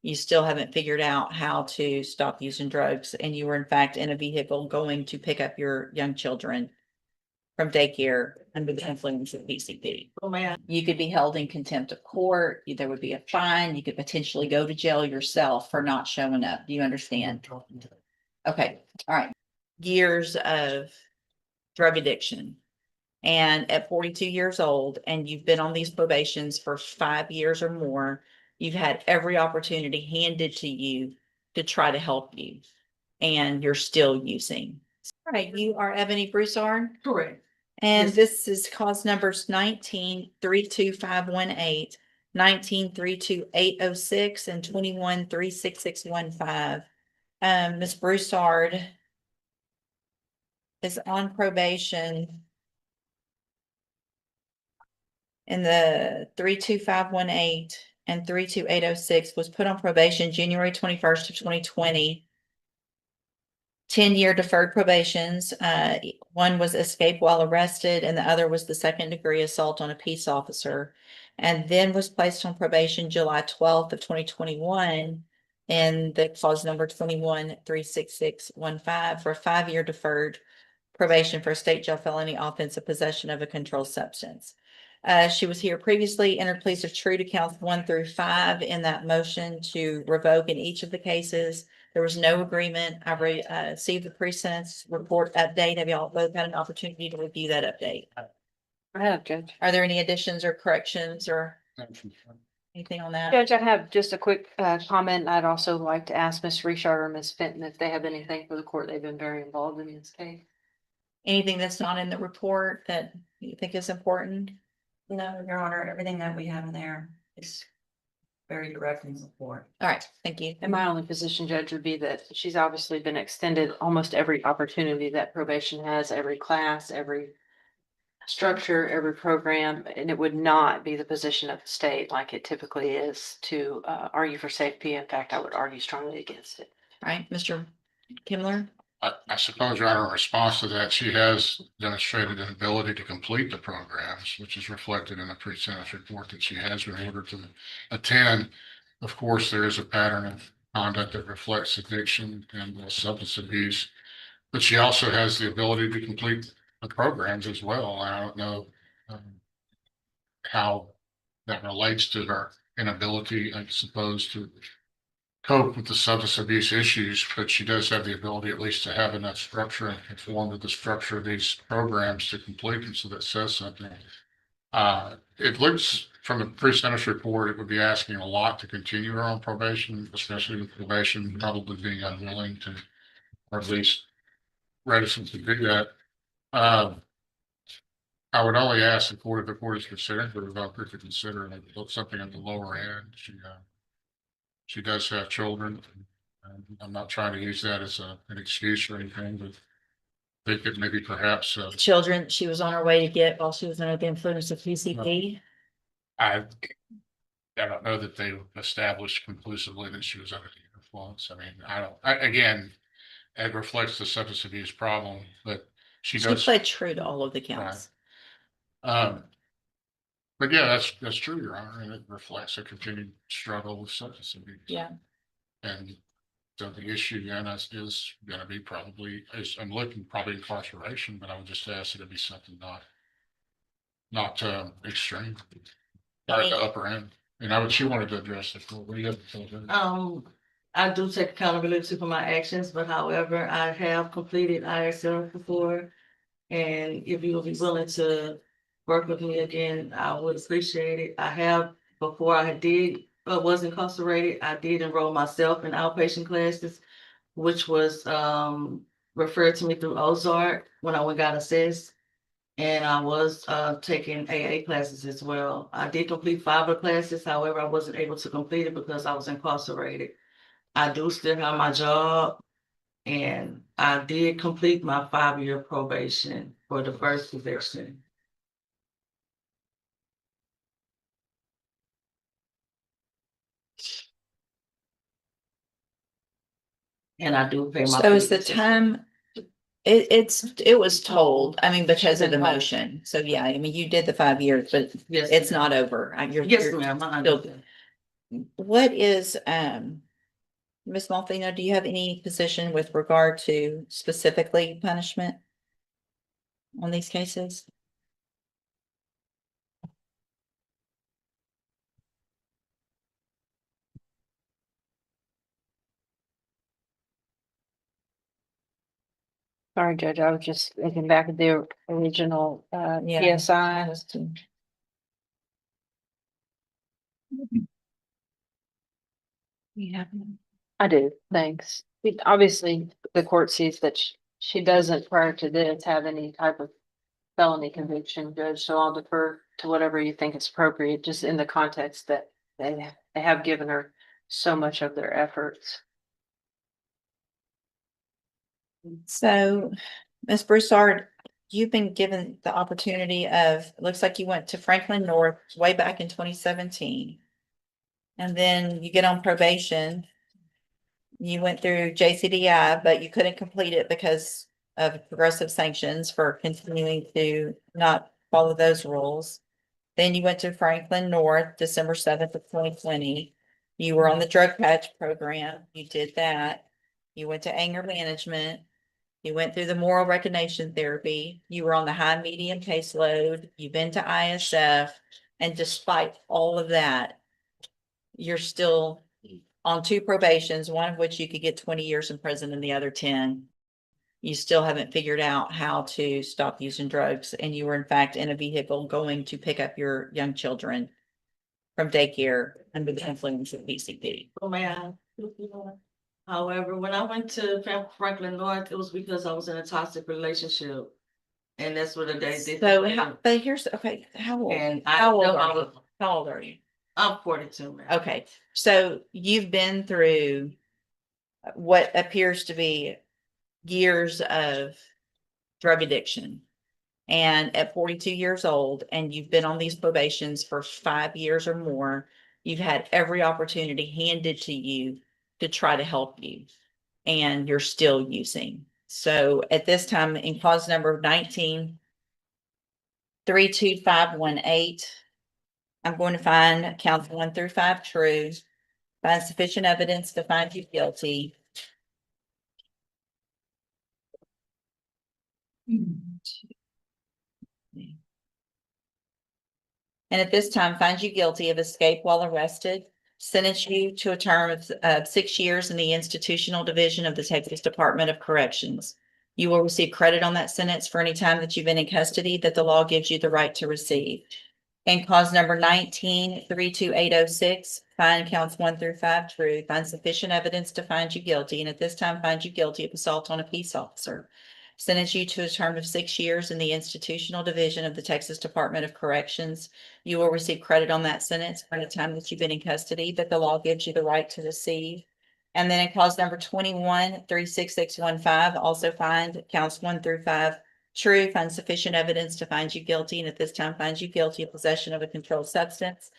you still haven't figured out how to stop using drugs, and you were in fact in a vehicle going to pick up your young children from daycare under the influence of PCP. Oh, man. You could be held in contempt of court. There would be a fine. You could potentially go to jail yourself for not showing up. Do you understand? Okay. All right. Years of drug addiction. And at 42 years old, and you've been on these probations for 5 years or more, you've had every opportunity handed to you to try to help you, and you're still using. All right, you are Ebony Brousard. Correct. And Yes. this is cause numbers 19-32518, 19-32806, and 21-36615. Ms. Brousard is on probation in the 32518 and 32806, was put on probation January 21st of 2020. 10-year deferred probations. One was escape while arrested, and the other was the second-degree assault on a peace officer, and then was placed on probation July 12th of 2021 in the clause number 21-36615 for a 5-year deferred probation for a state jail felony offense of possession of a controlled substance. She was here previously, entered pleas of true to counts 1 through 5 in that motion to revoke in each of the cases. There was no agreement. I received the pre-sentence report update. Have y'all both had an opportunity to review that update? I have, Judge. Are there any additions or corrections or anything on that? Judge, I have just a quick comment. I'd also like to ask Ms. Richard or Ms. Fenton if they have anything for the court. They've been very involved in this case. Anything that's not in the report that you think is important? No, Your Honor, everything that we have in there is very direct and support. All right, thank you. And my only position, Judge, would be that she's obviously been extended almost every opportunity that probation has, every class, every structure, every program, and it would not be the position of the state like it typically is to argue for safety. In fact, I would argue strongly against it. All right, Mr. Kimler. I suppose, Your Honor, in response to that, she has demonstrated an ability to complete the programs, which is reflected in the pre-sentence report that she has been ordered to attend. Of course, there is a pattern of conduct that reflects addiction and substance abuse, but she also has the ability to complete the programs as well. I don't know how that relates to her inability, I suppose, to cope with the substance abuse issues, but she does have the ability at least to have enough structure and conform to the structure of these programs to complete them. So that says something. It looks from the pre-sentence report, it would be asking a lot to continue her on probation, especially with probation probably being unwilling to, or at least reticent to do that. I would only ask the court, if the court is considering the revoker, to consider something at the lower end. She does have children. I'm not trying to use that as an excuse or anything, but they could maybe perhaps. Children she was on her way to get while she was under the influence of PCP. I don't know that they established conclusively that she was under the influence. I mean, again, it reflects the substance abuse problem, but she does. Played true to all of the counts. But yeah, that's true, Your Honor, and it reflects a continued struggle with substance abuse. Yeah. And so the issue then is going to be probably, I'm looking probably incarceration, but I would just ask that it be something not extreme, or the upper end. And she wanted to address the court. What do you have to say? I do take accountability for my actions, but however, I have completed ISL before, and if you will be willing to work with me again, I would appreciate it. I have, before I was incarcerated, I did enroll myself in outpatient classes, which was referred to me through Ozark when I got assessed. And I was taking AA classes as well. I did complete 5 of the classes, however, I wasn't able to complete it because I was incarcerated. I do still have my job, and I did complete my 5-year probation for the first conviction. And I do pay my. So is the time, it was told, I mean, because of the motion. So yeah, I mean, you did the 5 years, but Yes, it's not over. yes, ma'am. what is, Ms. Malfino, do you have any position with regard to specifically punishment on these cases? Sorry, Judge, I was just looking back at the original Yeah. PSI. Yeah. I do, thanks. Obviously, the court sees that she doesn't prior to this have any type of felony conviction, Judge, so I'll defer to whatever you think is appropriate, just in the context that they have given her so much of their efforts. So, Ms. Broussard, you've been given the opportunity of, it looks like you went to Franklin North way back in 2017. And then you get on probation. You went through JCDI, but you couldn't complete it because of progressive sanctions for continuing to not follow those rules. Then you went to Franklin North, December 7th of 2020. You were on the drug patch program. You did that. You went to anger management. You went through the moral recognition therapy. You were on the high medium caseload. You've been to ISF. And despite all of that, you're still on 2 probations, one of which you could get 20 years in prison and the other 10. You still haven't figured out how to stop using drugs. And you were in fact in a vehicle going to pick up your young children from daycare under the influence of PCP. Oh, man. However, when I went to Franklin North, it was because I was in a toxic relationship. And that's what they did. So, but here's, okay, how old? And How old are you? How old are you? I'm 42, man. Okay, so you've been through what appears to be years of drug addiction. And at 42 years old, and you've been on these probations for 5 years or more, you've had every opportunity handed to you to try to help you, and you're still using. So at this time, in clause number 19-32518, I'm going to find counts 1 through 5 true, find sufficient evidence to find you guilty. And at this time, find you guilty of escape while arrested, sentence you to a term of 6 years in the institutional division of the Texas Department of Corrections. You will receive credit on that sentence for any time that you've been in custody that the law gives you the right to receive. And cause number 19-32806, find counts 1 through 5 true, find sufficient evidence to find you guilty, and at this time find you guilty of assault on a peace officer. Sentence you to a term of 6 years in the institutional division of the Texas Department of Corrections. You will receive credit on that sentence for the time that you've been in custody that the law gives you the right to receive. And then in clause number 21-36615, also find counts 1 through 5 true, find sufficient evidence to find you guilty, and at this time find you guilty of possession of a controlled substance.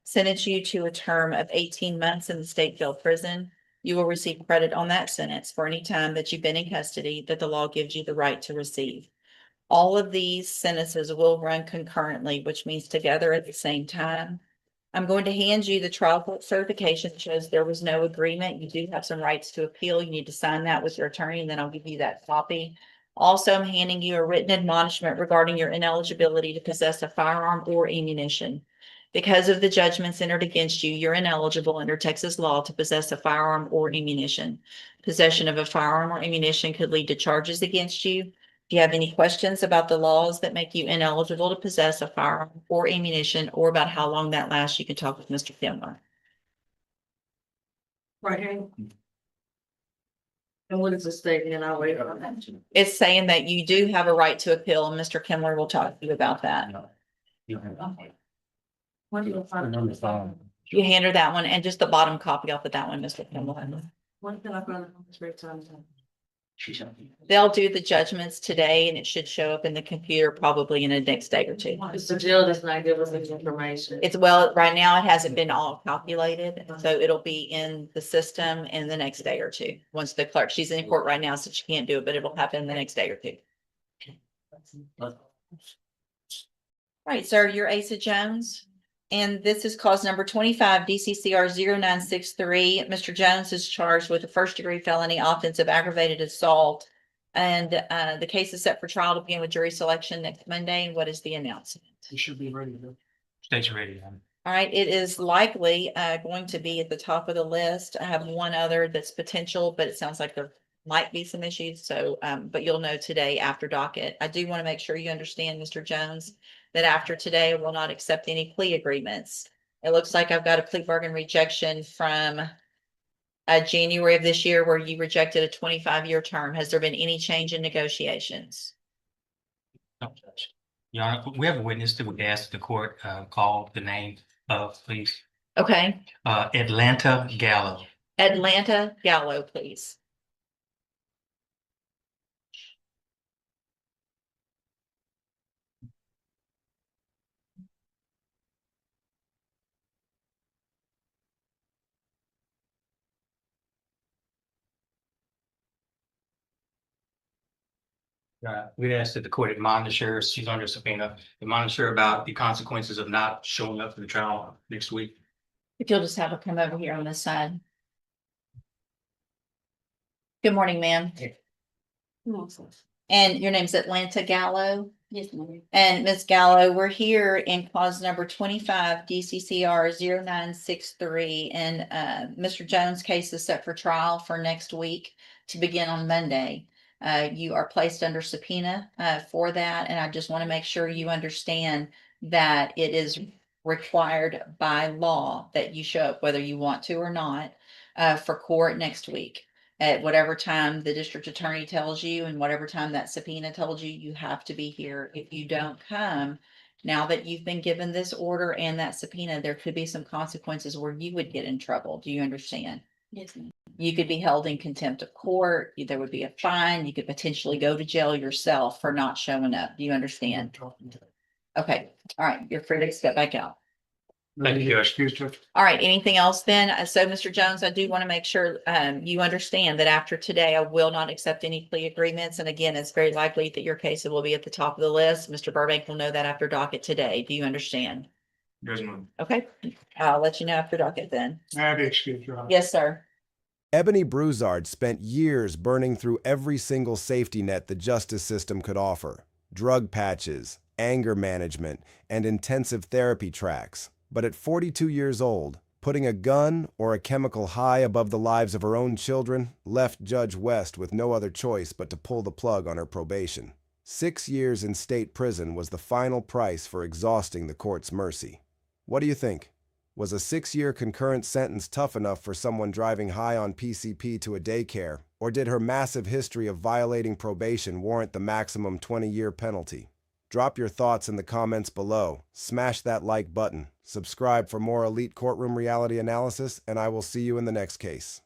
Sentence you to a term of 18 months in the state jail prison. You will receive credit on that sentence for any time that you've been in custody that the law gives you the right to receive. All of these sentences will run concurrently, which means together at the same time. I'm going to hand you the trial court certification that shows there was no agreement. You do have some rights to appeal. You need to sign that with your attorney, and then I'll give you that copy. Also, I'm handing you a written admonishment regarding your ineligibility to possess a firearm or ammunition. Because of the judgments entered against you, you're ineligible under Texas law to possess a firearm or ammunition. Possession of a firearm or ammunition could lead to charges against you. If you have any questions about the laws that make you ineligible to possess a firearm or ammunition, or about how long that lasts, you can talk with Mr. Kimler. Right here. And what is the statement? And I'll wait on that. It's saying that you do have a right to appeal, and Mr. Kimler will talk to you about that. When do you find You hand her that one and just the bottom copy off of that one, Mr. Kimler. when can I find the spare time? They'll do the judgments today, and it should show up in the computer probably in the next day or two. It's the jail does not give us any information. It's, well, right now it hasn't been all calculated, so it'll be in the system in the next day or two. Once the clerk, she's in court right now, so she can't do it, but it'll happen the next day or two. Right, sir, you're Asa Jones, and this is cause number 25 DCCR 0963. Mr. Jones is charged with a first-degree felony offensive aggravated assault. And the case is set for trial to begin with jury selection next Monday. And what is the announcement? You should be ready to. State's ready. All right, it is likely going to be at the top of the list. I have one other that's potential, but it sounds like there might be some issues. So, but you'll know today after docket. I do want to make sure you understand, Mr. Jones, that after today, I will not accept any plea agreements. It looks like I've got a plea bargain rejection from January of this year where you rejected a 25-year term. Has there been any change in negotiations? No, Judge. Your Honor, we have a witness that would ask the court call the name of, please. Okay, Atlanta Gallo. Atlanta Gallo, please. We asked that the court admonish her, she's under subpoena, admonish her about the consequences of not showing up for the trial next week. If you'll just have her come over here on this side. Good morning, ma'am. And your name's Atlanta Gallo? Yes, ma'am. And Ms. Gallo, we're here in clause number 25 DCCR 0963. And Mr. Jones' case is set for trial for next week to begin on Monday. You are placed under subpoena for that. And I just want to make sure you understand that it is required by law that you show up, whether you want to or not, for court next week. At whatever time the district attorney tells you and whatever time that subpoena told you, you have to be here. If you don't come, now that you've been given this order and that subpoena, there could be some consequences where you would get in trouble. Do you understand? Yes, ma'am. You could be held in contempt of court. There would be a fine. You could potentially go to jail yourself for not showing up. Do you understand? Okay. All right. You're free to step back out. Thank you, Judge. Excuse Judge. All right. Anything else then? So, Mr. Jones, I do want to make sure you understand that after today, I will not accept any plea agreements. And again, it's very likely that your case will be at the top of the list. Mr. Burbank will know that after docket today. Do you understand? Yes, ma'am. Okay. I'll let you know after docket then. I have to excuse Your Honor. Yes, sir. Ebony Brousard spent years burning through every single safety net the justice system could offer: drug patches, anger management, and intensive therapy tracks. But at 42 years old, putting a gun or a chemical high above the lives of her own children left Judge West with no other choice but to pull the plug on her probation. 6 years in state prison was the final price for exhausting the court's mercy. What do you think? Was a 6-year concurrent sentence tough enough for someone driving high on PCP to a daycare, or did her massive history of violating probation warrant the maximum 20-year penalty? Drop your thoughts in the comments below, smash that like button, subscribe for more elite courtroom reality analysis, and I will see you in the next case.